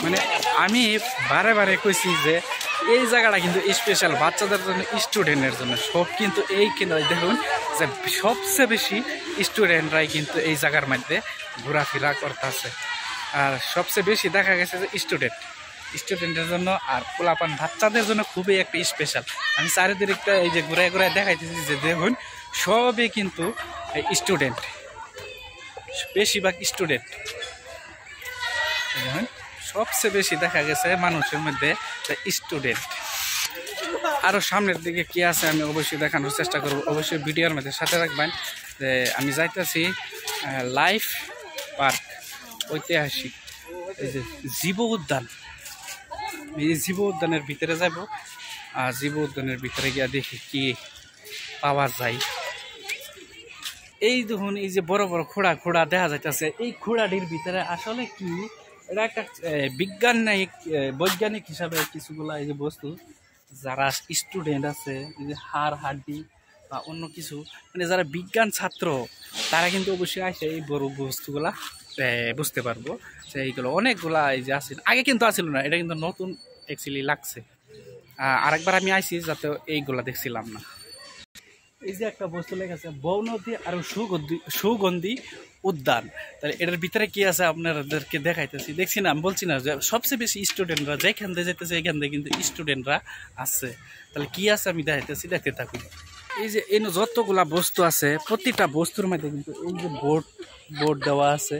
মানে আমি বারে বারে কইছি যে এই জায়গাটা কিন্তু স্পেশাল বাচ্চাদের জন্য, স্টুডেন্টের জন্য সব কিন্তু এই কেন্দ্রে দেখুন যে সবচেয়ে বেশি স্টুডেন্টরাই কিন্তু এই জায়গার মধ্যে ঘোরাফেরা করতেছে। আর সবচেয়ে বেশি দেখা গেছে যে স্টুডেন্টের জন্য আর পোলাপান বাচ্চাদের জন্য খুবই একটা স্পেশাল। আমি চারিদিকে এই যে ঘুরায় ঘুরায় দেখাইতেছি যে দেখুন সবই কিন্তু স্টুডেন্ট, বেশিরভাগ স্টুডেন্ট। দেখুন সবচেয়ে বেশি দেখা গেছে মানুষের মধ্যে স্টুডেন্ট। আরও সামনের দিকে কি আছে আমি অবশ্যই দেখানোর চেষ্টা করব, অবশ্যই ভিডিওর মধ্যে সাথে রাখবেন। যে আমি যাইতেছি লাইফ পার্ক, ঐতিহাসিক এই যে জীব উদ্যান। এই জীব উদ্যানের ভিতরে যাব, আর জীব উদ্যানের ভিতরে গিয়ে দেখি কি পাওয়া যায়। এই দেখুন এই যে বড় বড় খোড়া খোড়া দেখা যাইতেছে, এই খোড়াটির ভিতরে আসলে কি এটা একটা বৈজ্ঞানিক হিসাবে কিছুগুলা এই যে বস্তু, যারা স্টুডেন্ট আছে এই যে হাড় হাড্ডি বা অন্য কিছু, মানে যারা বিজ্ঞান ছাত্র তারা কিন্তু অবশ্যই আসে এই বড় বস্তুগুলা বুঝতে পারবো যে এইগুলো অনেকগুলা এই যে আছে, আগে কিন্তু আসছিল না, এটা কিন্তু নতুন অ্যাকচুয়ালি লাগছে। আরেকবার আমি আইছি যাতে এইগুলা দেখছিলাম না। এই যে একটা বস্তু লেগেছে বৌনদী আর সুগন্ধি উদ্যান, তাহলে এটার ভিতরে কি আছে আপনাদেরকে দেখাইতেছি। দেখছি না, আমি বলছি না যে সবচেয়ে বেশি স্টুডেন্টরা যেখান থেকে যেতেছে এখান থেকে কিন্তু স্টুডেন্টরা আছে। তাহলে কি আছে আমি দেখাইতেছি, দেখতে থাকুন। এই যে এই যতগুলা বস্তু আছে প্রতিটা বস্তুর মধ্যে কিন্তু এই যে বোর্ড দেওয়া আছে,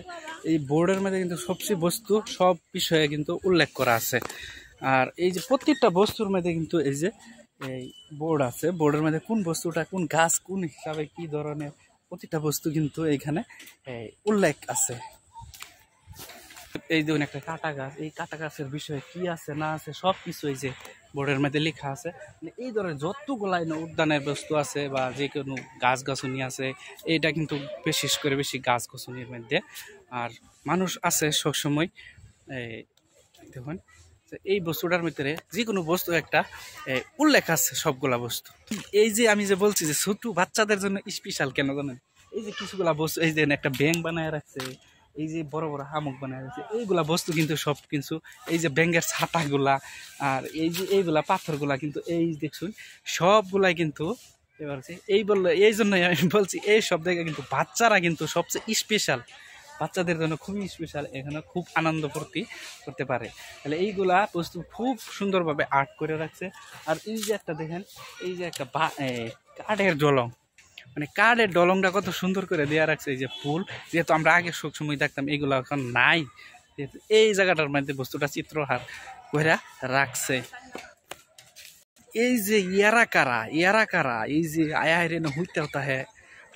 এই বোর্ডের মধ্যে কিন্তু সবচেয়ে বস্তু সব বিষয়ে কিন্তু উল্লেখ করা আছে। আর এই যে প্রত্যেকটা বস্তুর মধ্যে কিন্তু এই যে এই বোর্ড আছে, বোর্ডের মধ্যে কোন বস্তুটা কোন গাছ কোন হিসাবে কি ধরনের প্রতিটা বস্তু কিন্তু এইখানে উল্লেখ আছে। এই দেখুন একটা কাটা গাছ, এই কাটা গাছের বিষয়ে কি আছে না আছে সব কিছু এই যে বোর্ডের মধ্যে লেখা আছে। মানে এই ধরনের যতগুলা উদ্যানের বস্তু আছে বা যে কোনো গাছ গাছনি আছে, এইটা কিন্তু বিশেষ করে বেশি গাছ গাছনির মধ্যে। আর মানুষ আছে সবসময়। দেখুন এই বস্তুটার ভিতরে যে কোনো বস্তু একটা উল্লেখ আছে, সবগুলা বস্তু। এই যে আমি যে বলছি যে ছোট বাচ্চাদের জন্য স্পেশাল কেন জানেন, এই যে কিছুগুলা বস্তু এই যে একটা ব্যাঙ বানায় রাখছে, এই যে বড় বড় হামুক বানায় রাখছে, এইগুলা বস্তু কিন্তু সব কিছু এই যে ব্যাঙের ছাতাগুলা আর এই যে এইগুলা পাথরগুলা কিন্তু এই দেখুন সবগুলাই কিন্তু এবার এই বললো, এই জন্যই আমি বলছি এই সব জায়গায় কিন্তু বাচ্চারা কিন্তু সবচেয়ে স্পেশাল, বাচ্চাদের জন্য খুবই স্পেশাল, এখানে খুব আনন্দ ফুর্তি করতে পারে। তাহলে এইগুলা বস্তু খুব সুন্দরভাবে আর্ট করে রাখছে। আর এই যে একটা দেখেন এই যে একটা কাঠের দলং, মানে কাঠের দলংটা কত সুন্দর করে দেওয়া রাখছে। এই যে ফুল, যেহেতু আমরা আগে সব সময় দেখতাম, এগুলো এখন নাই, যেহেতু এই জায়গাটার মধ্যে বস্তুটা চিত্রহার করে রাখছে। এই যে ইয়ারা কারা এই যে আয়া হইতে হতা হ্যাঁ,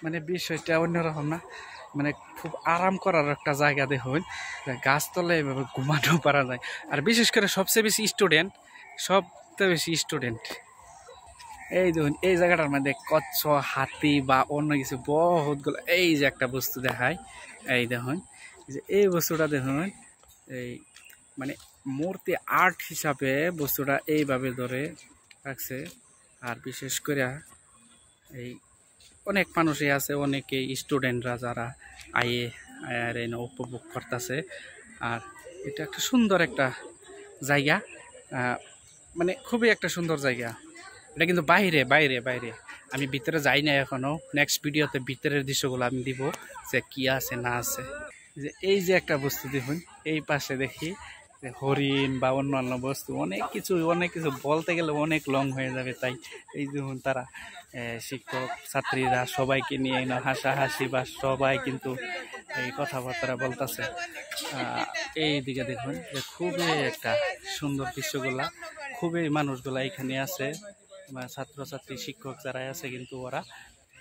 মানে বিষয়টা অন্যরকম না, মানে খুব আরাম করার একটা জায়গা দেখুন, গাছতলায় এভাবে ঘুমানো পারা যায়। আর বিশেষ করে সবচেয়ে বেশি স্টুডেন্ট এই দেখুন এই জায়গাটার মধ্যে কচ্ছ হাতি বা অন্য কিছু বহুতগুলো এই যে একটা বস্তু দেখায়, এই দেখুন যে এই বস্তুটা দেখুন এই মানে মূর্তি আর্ট হিসাবে বস্তুটা এইভাবে ধরে রাখছে। আর বিশেষ করে এই অনেক মানুষই আছে, অনেকে স্টুডেন্টরা যারা আয়ার উপভোগ করতেছে। আর এটা একটা সুন্দর একটা জায়গা, মানে খুবই একটা সুন্দর জায়গা। এটা কিন্তু বাইরে আমি ভিতরে যাই না এখনো, নেক্সট ভিডিওতে ভিতরের দৃশ্যগুলো আমি দিব যে কি আছে না আছে। যে এই যে একটা বস্তু দেখুন এই পাশে দেখি যে হরিণ বা অন্যান্য বস্তু অনেক কিছু বলতে গেলে অনেক লং হয়ে যাবে, তাই এই দেখুন তারা শিক্ষক ছাত্রীরা সবাইকে নিয়ে হাসাহাসি বা সবাই কিন্তু এই কথাবার্তা বলতেছে। এই দিকে দেখুন যে খুবই একটা সুন্দর দৃশ্যগুলা, খুবই মানুষগুলা এখানে আছে, ছাত্রছাত্রী শিক্ষক যারা আছে কিন্তু ওরা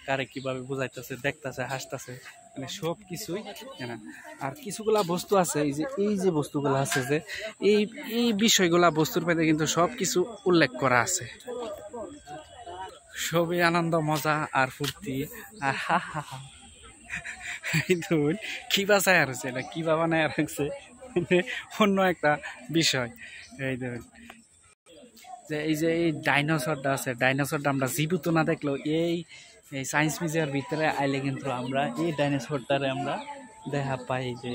কারে কিভাবে বুঝাইতেছে, দেখতেছে, হাসতেছে, মানে সব কিছুই। আর কিছুগুলা বস্তু আছে এই যে বস্তুগুলা আছে যে এই বিষয়গুলা বস্তুর মধ্যে কিন্তু সব কিছু উল্লেখ করা আছে। সবই আনন্দ মজা আর ফুর্তি। আর হা হা হা কি বাসায় আর হচ্ছে এটা কি বানায় রাখছে অন্য একটা বিষয়। এই দেখুন যে এই ডাইনোসরটা আছে, ডাইনোসরটা আমরা জীবিত না দেখলেও এই সায়েন্স মিউজিয়ামের ভিতরে আইলে কিন্তু আমরা এই ডাইনোসরটারে আমরা দেখা পাই যে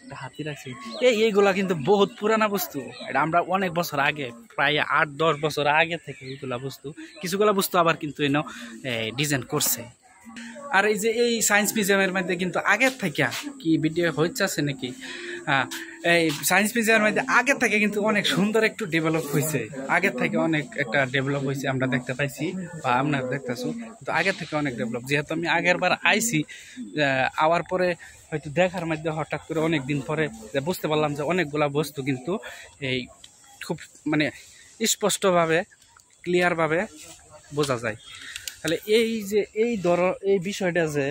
একটা হাতি রাখছি। এইগুলা কিন্তু বহুত পুরানা বস্তু, এটা আমরা অনেক বছর আগে, প্রায় 8-10 বছর আগে থেকে এইগুলা বস্তু, কিছুগুলা বস্তু আবার কিন্তু এনে ডিজাইন করছে। আর এই যে এই সায়েন্স মিউজিয়ামের মধ্যে কিন্তু আগের থেকে কি ভিডিও হচ্ছে নাকি, হ্যাঁ, এই সায়েন্স মিউজিয়ামের মধ্যে আগের থেকে কিন্তু অনেক সুন্দর একটু ডেভেলপ হয়েছে, আগের থেকে অনেক একটা ডেভেলপ হয়েছে আমরা দেখতে পাইছি বা আপনার দেখতেছো, কিন্তু আগের থেকে অনেক ডেভেলপ। যেহেতু আমি আগের বার আইছি, আওয়ার পরে হয়তো দেখার মধ্যে হঠাৎ করে অনেক দিন পরে বুঝতে পারলাম যে অনেকগুলা বস্তু কিন্তু এই খুব মানে স্পষ্টভাবে ক্লিয়ারভাবে বোঝা যায়। তাহলে এই যে এই বিষয়টা যে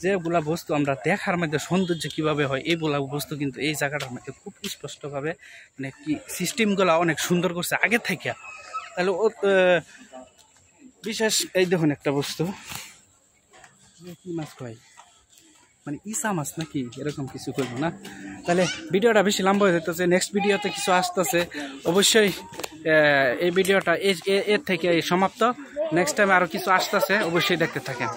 যেগুলা বস্তু আমরা দেখার মধ্যে সৌন্দর্য কিভাবে হয়, এইগুলা বস্তু কিন্তু এই জায়গাটার মধ্যে খুব স্পষ্টভাবে মানে কি সিস্টেমগুলা অনেক সুন্দর করছে আগে থেকে। তাহলে ও বিশেষ এই দেখুন একটা বস্তু, কি মাছ কয় মানে ইসা মাছ নাকি এরকম কিছু করবো না। তাহলে ভিডিওটা বেশি লম্বা হয়ে যেতেছে, নেক্সট ভিডিওতে কিছু আসতেছে অবশ্যই। এই ভিডিওটা এর থেকে সমাপ্ত, নেক্সট টাইম আরো কিছু আসতেছে, অবশ্যই দেখতে থাকেন।